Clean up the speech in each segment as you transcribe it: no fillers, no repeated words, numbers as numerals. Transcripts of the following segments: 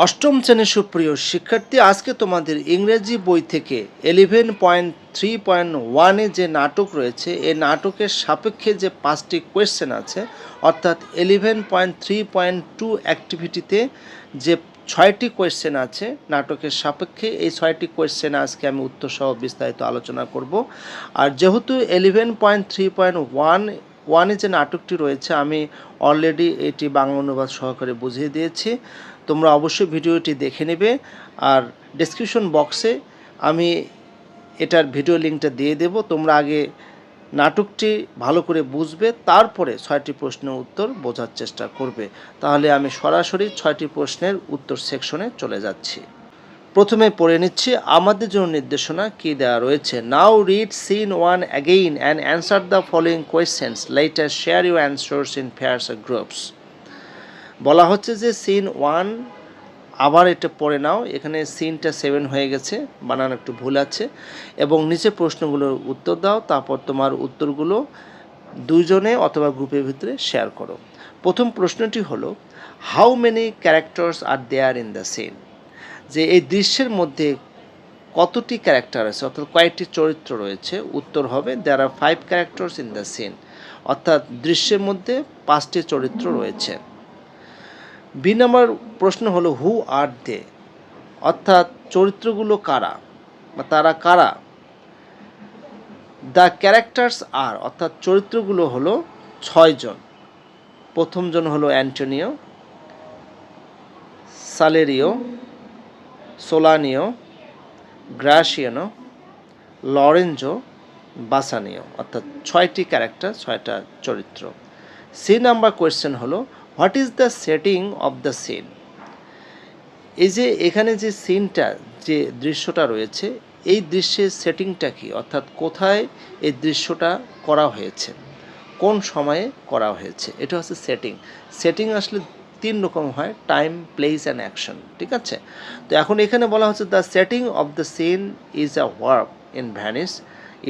অষ্টম শ্রেণীর সুপ্রিয় শিক্ষার্থী, আজকে তোমাদের ইংরেজি বই থেকে 11.3.1 যে নাটক রয়েছে এই নাটকের সাপেক্ষে যে 5টি কোয়েশ্চেন আছে, অর্থাৎ 11.3.2 অ্যাক্টিভিটিতে যে 6টি কোয়েশ্চেন আছে নাটকের সাপেক্ষে, এই 6টি কোয়েশ্চেন আজকে আমি উত্তর সহ বিস্তারিত আলোচনা করব। আর যেহেতু 11.3.1 যে নাটকটি রয়েছে আমি অলরেডি এটি বাংলা অনুবাদ সহকারে বুঝিয়ে দিয়েছি, তোমরা অবশ্যই ভিডিওটি দেখে নেবে। আর ডেসক্রিপশন বক্সে আমি এটার ভিডিও লিঙ্কটা দিয়ে দেব, তোমরা আগে নাটকটি ভালো করে বুঝবে, তারপরে 6টি প্রশ্নের উত্তর বোঝার চেষ্টা করবে। তাহলে আমি সরাসরি 6টি প্রশ্নের উত্তর সেকশনে চলে যাচ্ছি। প্রথমে পড়ে নিচ্ছি আমাদের জন্য নির্দেশনা কি দেওয়া রয়েছে। Now read scene 1 again and answer the following questions, later share your answers in pairs or groups. বলা হচ্ছে যে সিন 1 আবার এটা পড়ে নাও, এখানে সিনটা 7 হয়ে গেছে, বানানো একটু ভুল আছে, এবং নিচে প্রশ্নগুলোর উত্তর দাও, তারপর তোমার উত্তরগুলো দুজনে অথবা গ্রুপের ভিতরে শেয়ার করো। প্রথম প্রশ্নটি হলো, how many characters are there in the scene, যে এই দৃশ্যের মধ্যে কতটি ক্যারেক্টার আছে, অর্থাৎ কয়েকটি চরিত্র রয়েছে। উত্তর হবে দেয়ার আর 5 ক্যারেক্টার্স ইন দ্য সিন, অর্থাৎ দৃশ্যের মধ্যে 5টি চরিত্র রয়েছে। বি নম্বর প্রশ্ন হলো, হু আর দে, অর্থাৎ চরিত্রগুলো কারা বা তারা কারা। দ্য ক্যারেক্টার্স আর, অর্থাৎ চরিত্রগুলো হলো 6 জন। প্রথমজন হলো অ্যান্টোনিও, সালেরিও, সোলানিও, গ্রাসিয়ানো, লরেঞ্জো, বাসানিও, অর্থাৎ 6টি ক্যারেক্টার, 6টা চরিত্র। সি নাম্বার কোয়েশ্চেন হলো, what is the setting of the scene, এই যে এখানে যে সিনটা, যে দৃশ্যটা রয়েছে, এই দৃশ্যের সেটিংটা কি, অর্থাৎ কোথায় এই দৃশ্যটা করা হয়েছে, কোন সময়ে করা হয়েছে, এটা হচ্ছে সেটিং। সেটিং আসলে 3 রকম হয়, টাইম, প্লেস অ্যান্ড অ্যাকশন, ঠিক আছে। তো এখন এখানে বলা হচ্ছে the setting of the scene is a work in Venice,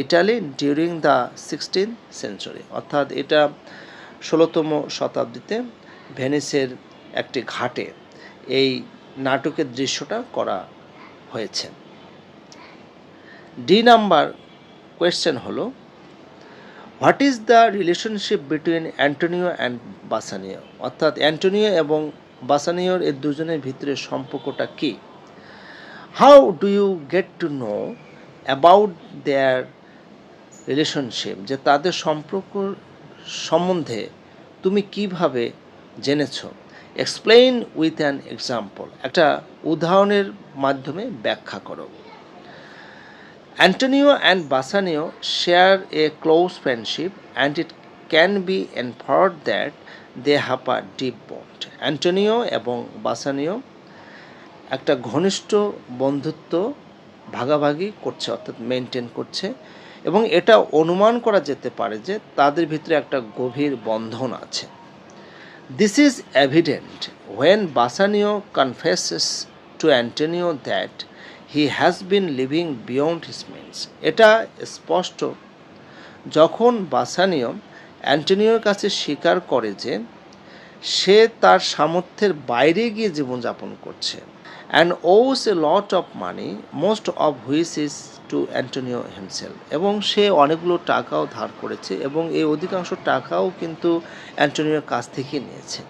Italy during the 16th century, অর্থাৎ এটা 16তম শতাব্দীতে ভেনিসের একটি ঘাটে এই নাটকের দৃশ্যটা করা হয়েছে। ডি নাম্বার কোয়েশ্চেন হলো, what is the relationship between Antonio and Bassanio, অর্থাৎ অ্যান্টোনিও এবং বাসানিওর এই দুজনের ভিতরে সম্পর্কটা কী। How do you get to know about their relationship, যে তাদের সম্পর্ক সম্বন্ধে তুমি কিভাবে জেনেছো। এক্সপ্লেইন উইথ অ্যান এক্সাম্পল, একটা উদাহরণের মাধ্যমে ব্যাখ্যা করো। Antonio and Bassanio share a close friendship and it can be inferred that they have a deep bond. Antonio এবং বাসানিও একটা ঘনিষ্ঠ বন্ধুত্ব ভাগাভাগি করছে, অর্থাৎ মেনটেন করছে, এবং এটা অনুমান করা যেতে পারে যে তাদের ভিতরে একটা গভীর বন্ধন আছে। This is evident when Bassanio confesses to Antonio that he has been living beyond his means. এটা স্পষ্ট যখন বাসানিও অ্যান্টোনিওর কাছে স্বীকার করে যে সে তার সামর্থ্যের বাইরে গিয়ে জীবনযাপন করছে, and owes a lot of money, most of which is to Antonio himself, এবং সে অনেকগুলো টাকাও ধার করেছে এবং এই অধিকাংশ টাকাও কিন্তু অ্যান্টোনিওর কাছ থেকে নিয়েছে।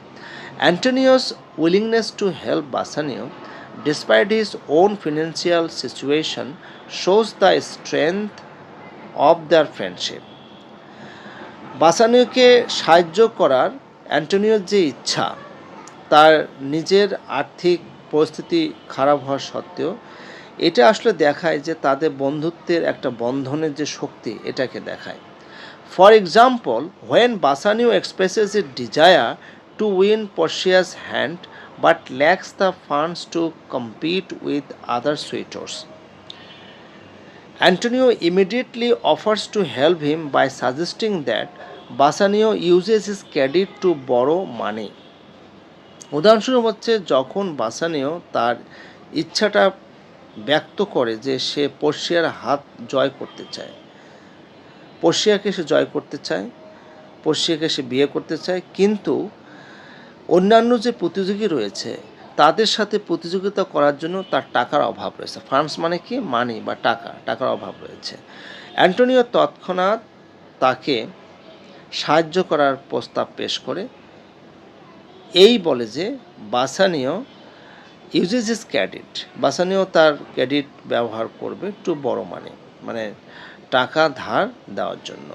Antonio's willingness to help Bassanio despite his own financial situation shows the strength of their friendship. বাসানিওকে সাহায্য করার অ্যান্টোনিওর যে ইচ্ছা, তার নিজের আর্থিক পরিস্থিতি খারাপ হওয়া সত্ত্বেও, এটা আসলে দেখায় যে তাদের বন্ধুত্বের একটা বন্ধনের যে শক্তি, এটাকে দেখায়। For example, when Bassanio expresses a desire to win Portia's hand but lacks the funds to compete with other suitors, Antonio immediately offers to help him by suggesting that Bassanio uses his credit to borrow money. উদাহরণস্বরূপ হচ্ছে, যখন বাসানিও তার ইচ্ছাটা ব্যক্ত করে যে সে পর্শিয়ার হাত জয় করতে চায়, পর্শিয়াকে সে জয় করতে চায়, পর্শিয়াকে সে বিয়ে করতে চায়, কিন্তু অন্যান্য যে প্রতিযোগী রয়েছে তাদের সাথে প্রতিযোগিতা করার জন্য তার টাকার অভাব রয়েছে। ফান্ডস মানে কি? মানি বা টাকার অভাব রয়েছে। অ্যান্টোনিও তৎক্ষণাৎ তাকে সাহায্য করার প্রস্তাব পেশ করে এই বলে যে বাসানিও ইউজেস হিজ ক্রেডিট, বাসানিও তার ক্রেডিট ব্যবহার করবে টু বড় মানে টাকা ধার দেওয়ার জন্য।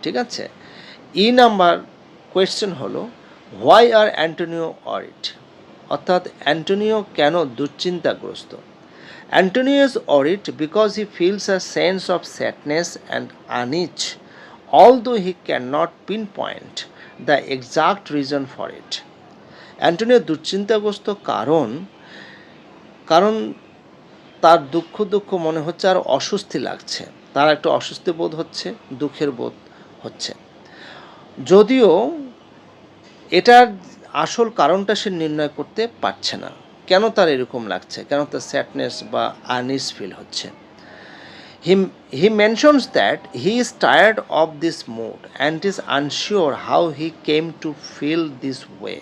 ঠিক আছে। নাম্বার কোয়েশ্চেন হলো হোয়াই আর অ্যান্টোনিও অরিড, অর্থাৎ অ্যান্টোনিও কেন দুশ্চিন্তাগ্রস্ত। Antonio is worried because he feels a sense of sadness and unease although he cannot pinpoint the exact reason for it. Antonio দুশ্চিন্তাগ্রস্ত কারণ তার দুঃখ মনে হচ্ছে আর অস্বস্তি লাগছে, তার একটা অস্বস্তি বোধ হচ্ছে, দুঃখের বোধ হচ্ছে, যদিও এটার আসল কারণটা সে নির্ণয় করতে পারছে না। কেন তার এরকম লাগছে, কেন তার স্যাডনেস বা আনইজ ফিল হচ্ছে। He mentions that he is tired of this mood and is unsure how he came to feel this way.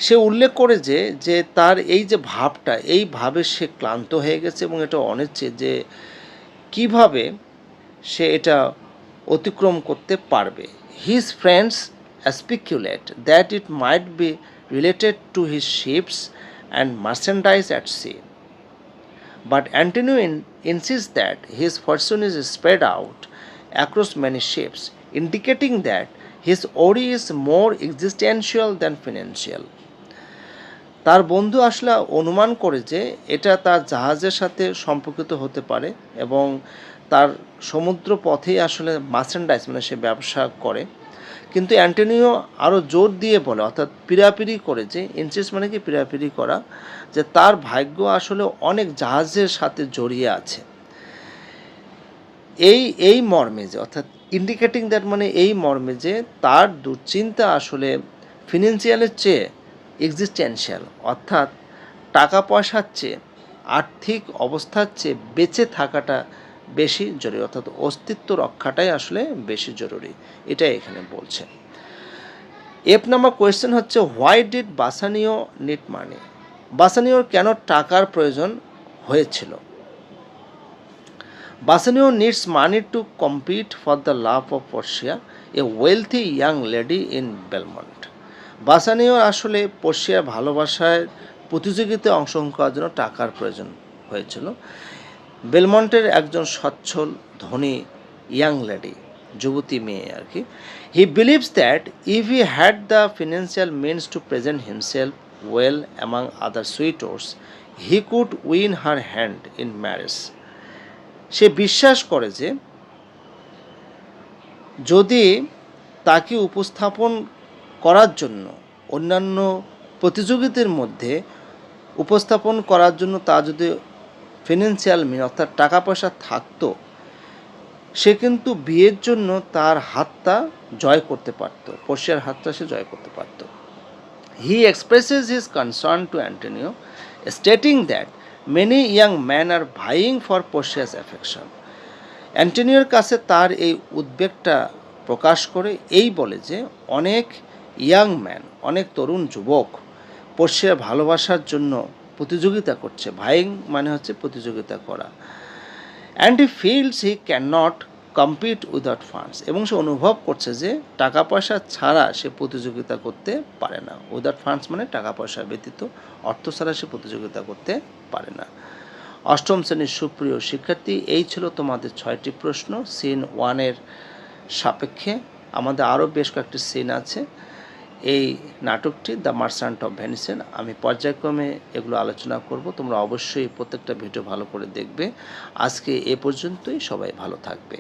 সে উল্লেখ করে যে তার এই যে ভাবটা, এই ভাবে সে ক্লান্ত হয়ে গেছে এবং এটা অনিচ্ছে যে কিভাবে সে এটা অতিক্রম করতে পারবে। His friends speculate that it might be related to his ships and merchandise at sea. But Antonio insists that his fortune is spread out across many ships, indicating that his worry is more existential than financial. তার বন্ধু আসলে অনুমান করে যে এটা তার জাহাজের সাথে সম্পর্কিত হতে পারে এবং তার সমুদ্র পথেই আসলে মার্চেন্ডাইজ মানে সে ব্যবসা করে। কিন্তু অ্যান্টোনিও আরও জোর দিয়ে বলে, অর্থাৎ পিরাপিরি করে, যে ইনসিস্ট মানে কি পিরাপিরি করা, যে তার ভাগ্য আসলে অনেক জাহাজের সাথে জড়িয়ে আছে। এই মর্মে যে, অর্থাৎ ইন্ডিকেটিং দ্যাট মানে এই মর্মে যে তার দুশ্চিন্তা আসলে ফিনান্সিয়ালের চেয়ে এক্সিস্টেন্সিয়াল, অর্থাৎ টাকা পয়সার চেয়ে, আর্থিক অবস্থার চেয়ে বেঁচে থাকাটা বেশি জরুরি, অর্থাৎ অস্তিত্ব রক্ষাটাই আসলে বেশি জরুরি, এটাই এখানে বলছে। নাম্বার কোয়েশ্চেন হচ্ছে why did Bassanio need money, বাসানিওর কেন টাকার প্রয়োজন হয়েছিল। Bassanio needs money to compete for the love of Portia, a wealthy young lady in Belmont. বাসানিওর আসলে পর্শিয়ার ভালোবাসায় প্রতিযোগিতায় অংশগ্রহণ করার জন্য টাকার প্রয়োজন হয়েছিল। বেলমন্টের একজন সচ্ছল ধনী ইয়াং লেডি, যুবতী মেয়ে আর কি। He believes that if he had the financial means to present himself well among other suitors, he could win her hand in marriage. সে বিশ্বাস করে যে যদি তাকে উপস্থাপন করার জন্য অন্যান্য প্রতিযোগিতার মধ্যে উপস্থাপন করার জন্য তা যদি ফিনান্সিয়াল মিন অর্থাৎ টাকা পয়সা থাকতো, সে কিন্তু বিয়ের জন্য তার হাতটা জয় করতে পারত, পর্শিয়ার হাতটা সে জয় করতে পারত। He expresses his concern to Antonio, stating that many young man are vying for Portia's affection. অ্যান্টোনিওর কাছে তার এই উদ্বেগটা প্রকাশ করে এই বলে যে অনেক ইয়াং ম্যান, অনেক তরুণ যুবক পর্শিয়ার ভালোবাসার জন্য প্রতিযোগিতা করছে। ভাইং মানে হচ্ছে প্রতিযোগিতা করা। And he feels he can not compete without funds, এবং সে অনুভব করছে যে টাকা পয়সা ছাড়া সে প্রতিযোগিতা করতে পারে না। উইদাউট ফান্ডস মানে টাকা পয়সা ব্যতীত, অর্থ ছাড়া সে প্রতিযোগিতা করতে পারে না। অষ্টম শ্রেণীর সুপ্রিয় শিক্ষার্থী, এই ছিল তোমাদের 6টি প্রশ্ন সিন 1-এর সাপেক্ষে। আমাদের আরও বেশ কয়েকটি সিন আছে এই নাটকটি দ্য মার্চেন্ট অফ ভেনিসে। আমি পর্যায়ক্রমে এগুলো আলোচনা করব, তোমরা অবশ্যই প্রত্যেকটা ভিডিও ভালো করে দেখবে। আজকে এ পর্যন্তই, সবাই ভালো থাকবে।